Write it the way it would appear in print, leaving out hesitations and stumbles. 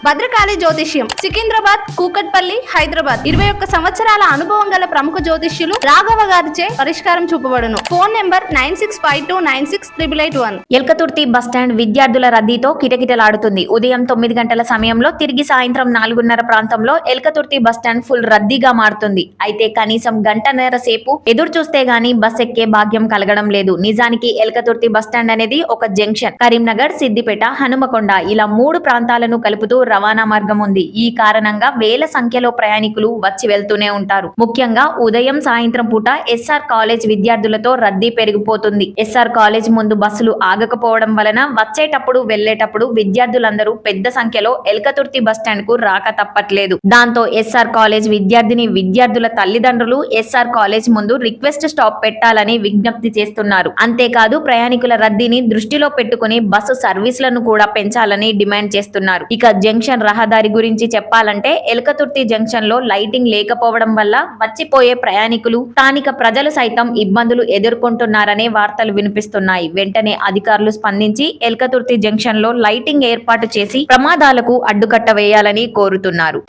భద్రకాళి జ్యోతిష్యం సికింద్రాబాద్, కూకట్పల్లి, హైదరాబాద్. 21 సంవత్సరాల అనుభవం గల ప్రముఖ జ్యోతిష్యులు రాఘవ గారిచే పరిష్కారం చూపబడును. Phone number 9652968881. ఎల్కతుర్తి బస్టాండ్ విద్యార్థుల రద్దీతో కిటకిటలాడుతుంది. ఉదయం 9 గంటల సమయంలో తిరిగి సాయంత్రం 4:30 ప్రాంతంలో ఎల్కతుర్తి బస్టాండ్ ఫుల్ రద్దీగా మారుతుంది. అయితే కనీసం గంటన్నర సేపు ఎదురు చూస్తే గానీ బస్ ఎక్కే భాగ్యం కలగడం లేదు. నిజానికి ఎల్కతుర్తి బస్టాండ్ అనేది ఒక జంక్షన్. కరీంనగర్, సిద్దిపేట, హనుమకొండ ఇలా 3 ప్రాంతాలను కలుపుతూ రవాణా మార్గం ఉంది. ఈ కారణంగా వేల సంఖ్యలో ప్రయాణికులు వచ్చి వెళ్తూనే ఉంటారు. ముఖ్యంగా ఉదయం, సాయంత్రం పూట ఎస్ఆర్ కాలేజ్ విద్యార్థులతో రద్దీ పెరిగిపోతుంది. ఎస్ఆర్ కాలేజ్ ముందు బస్సులు ఆగకపోవడం వలన వచ్చేటప్పుడు వెళ్లేటప్పుడు విద్యార్థులందరూ పెద్ద సంఖ్యలో ఎల్కతుర్తి బస్టాండ్ కు రాక తప్పట్లేదు. దాంతో ఎస్ఆర్ కాలేజ్ విద్యార్థుల తల్లిదండ్రులు ఎస్ఆర్ కాలేజ్ ముందు రిక్వెస్ట్ స్టాప్ పెట్టాలని విజ్ఞప్తి చేస్తున్నారు. అంతేకాదు ప్రయాణికుల రద్దీని దృష్టిలో పెట్టుకుని బస్సు సర్వీసులను కూడా పెంచాలని డిమాండ్ చేస్తున్నారు. ఇక జంక్షన్ రహదారి గురించి చెప్పాలంటే ఎల్కతుర్తి జంక్షన్ లో లైటింగ్ లేకపోవడం వల్ల వచ్చిపోయే ప్రయాణికులు, స్థానిక ప్రజలు సైతం ఇబ్బందులు ఎదుర్కొంటున్నారనే వార్తలు వినిపిస్తున్నాయి. వెంటనే అధికారులు స్పందించి ఎల్కతుర్తి జంక్షన్ లో లైటింగ్ ఏర్పాటు చేసి ప్రమాదాలకు అడ్డుకట్ట వేయాలని కోరుతున్నారు.